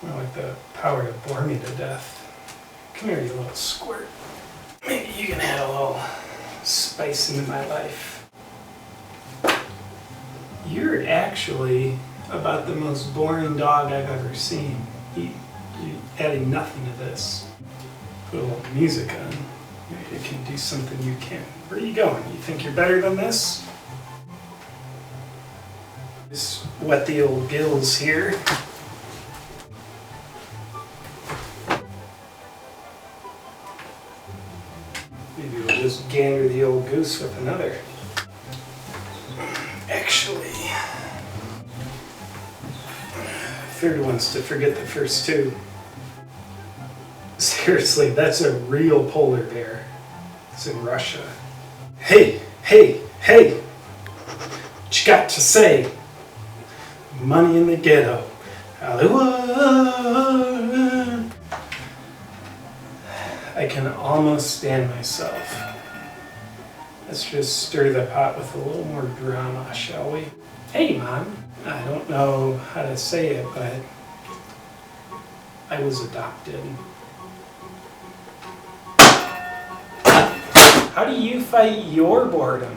I like the power to bore me to death. Come here, you little squirt. Maybe you can add a little spice into my life. You're actually about the most boring dog I've ever seen. You're adding nothing to this. Put a little music on. Maybe it can do something you can't. Where are you going? You think you're better than this? Just wet the old gills here. Maybe we'll just gander the old goose with another. Actually, third one's to forget the first two. Seriously, that's a real polar bear. It's in Russia. Hey, hey, hey! What you got to say? Money in the ghetto. Hollywood. I can almost stand myself. Let's just stir the pot with a little more drama, shall we? Hey, Mom. I don't know how to say it, but I was adopted. How do you fight your boredom?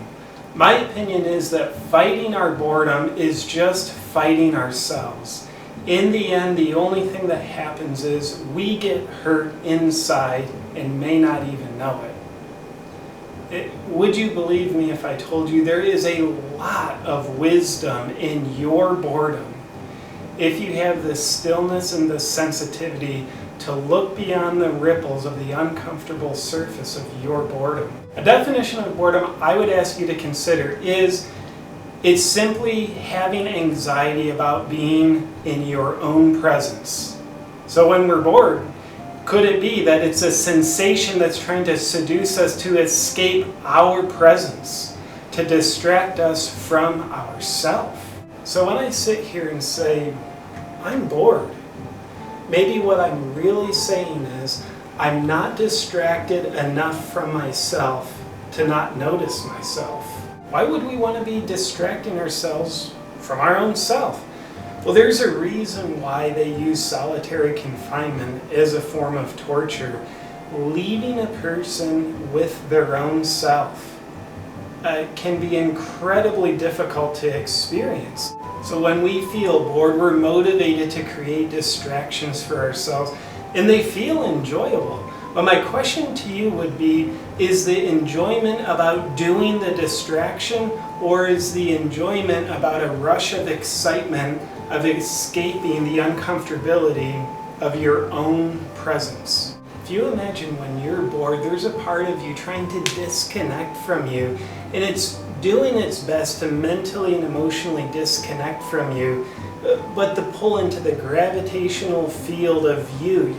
My opinion is that fighting our boredom is just fighting ourselves. In the end, the only thing that happens is we get hurt inside and may not even know it. Would you believe me if I told you there is a lot of wisdom in your boredom? If you have the stillness and the sensitivity to look beyond the ripples of the uncomfortable surface of your boredom. A definition of boredom I would ask you to consider is it's simply having anxiety about being in your own presence. So when we're bored, could it be that it's a sensation that's trying to seduce us to escape our presence, to distract us from ourself? So when I sit here and say, I'm bored, maybe what I'm really saying is I'm not distracted enough from myself to not notice myself. Why would we want to be distracting ourselves from our own self? Well, there's a reason why they use solitary confinement as a form of torture. Leaving a person with their own self can be incredibly difficult to experience. So when we feel bored, we're motivated to create distractions for ourselves, and they feel enjoyable. But my question to you would be, is the enjoyment about doing the distraction, or is the enjoyment about a rush of excitement of escaping the uncomfortability of your own presence? If you imagine when you're bored, there's a part of you trying to disconnect from you, and it's doing its best to mentally and emotionally disconnect from you, but the pull into the gravitational field of you,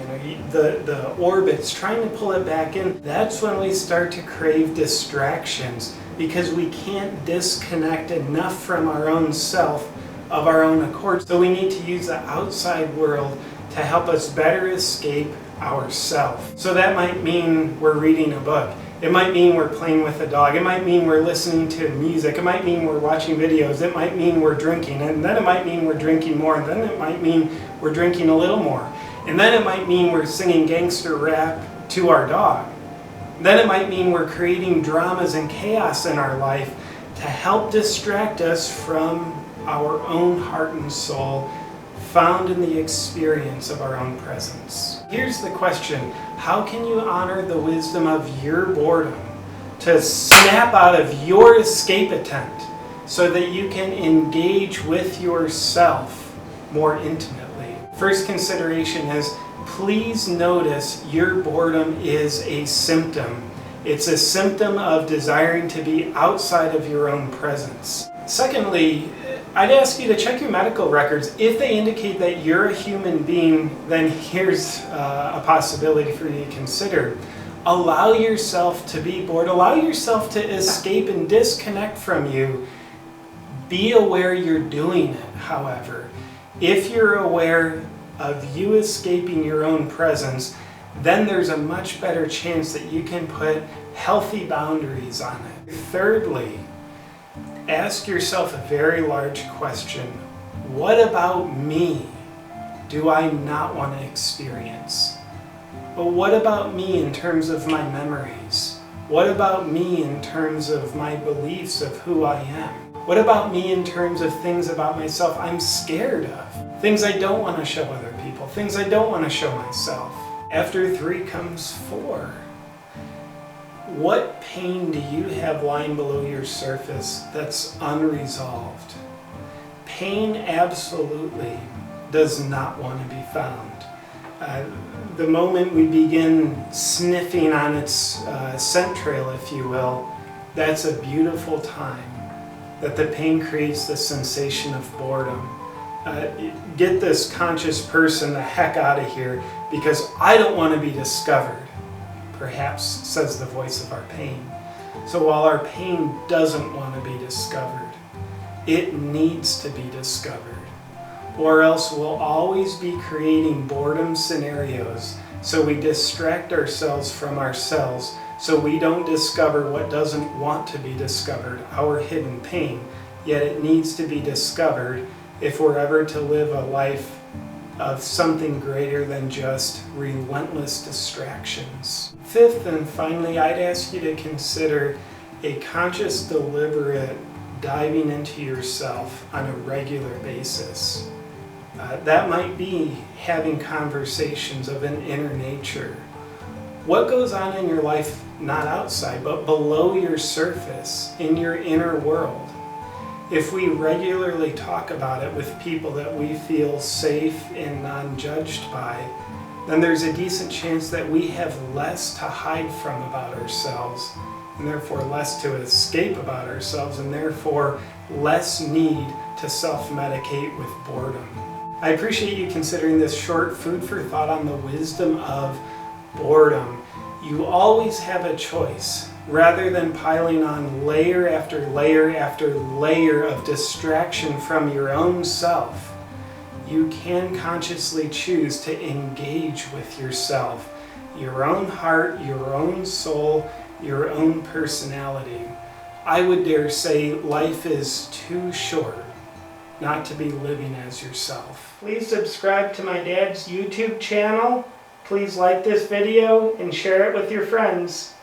the orbits, trying to pull it back in, that's when we start to crave distractions, because we can't disconnect enough from our own self of our own accord. So we need to use the outside world to help us better escape ourself. So that might mean we're reading a book. It might mean we're playing with a dog. It might mean we're listening to music. It might mean we're watching videos. It might mean we're drinking. And then it might mean we're drinking more. And then it might mean we're drinking a little more. And then it might mean we're singing gangster rap to our dog. Then it might mean we're creating dramas and chaos in our life to help distract us from our own heart and soul, found in the experience of our own presence. Here's the question: how can you honor the wisdom of your boredom to snap out of your escape attempt so that you can engage with yourself more intimately? First consideration is, please notice your boredom is a symptom. It's a symptom of desiring to be outside of your own presence. Secondly, I'd ask you to check your medical records. If they indicate that you're a human being, then here's a possibility for you to consider. Allow yourself to be bored. Allow yourself to escape and disconnect from you. Be aware you're doing it, however. If you're aware of you escaping your own presence, then there's a much better chance that you can put healthy boundaries on it. Thirdly, ask yourself a very large question. What about me do I not want to experience? But what about me in terms of my memories? What about me in terms of my beliefs of who I am? What about me in terms of things about myself I'm scared of? Things I don't want to show other people, things I don't want to show myself. After 3 comes 4. What pain do you have lying below your surface that's unresolved? Pain absolutely does not want to be found. The moment we begin sniffing on its scent trail, if you will, that's a beautiful time that the pain creates the sensation of boredom. Get this conscious person the heck out of here because I don't want to be discovered, perhaps says the voice of our pain. So while our pain doesn't want to be discovered, it needs to be discovered. Or else we'll always be creating boredom scenarios so we distract ourselves from ourselves so we don't discover what doesn't want to be discovered, our hidden pain. Yet it needs to be discovered if we're ever to live a life of something greater than just relentless distractions. 5th and finally, I'd ask you to consider a conscious, deliberate diving into yourself on a regular basis. That might be having conversations of an inner nature. What goes on in your life, not outside, but below your surface, in your inner world? If we regularly talk about it with people that we feel safe and non-judged by, then there's a decent chance that we have less to hide from about ourselves, and therefore less to escape about ourselves, and therefore less need to self-medicate with boredom. I appreciate you considering this short food for thought on the wisdom of boredom. You always have a choice. Rather than piling on layer after layer after layer of distraction from your own self, you can consciously choose to engage with yourself, your own heart, your own soul, your own personality. I would dare say life is too short not to be living as yourself. Please subscribe to my dad's YouTube channel. Please like this video and share it with your friends.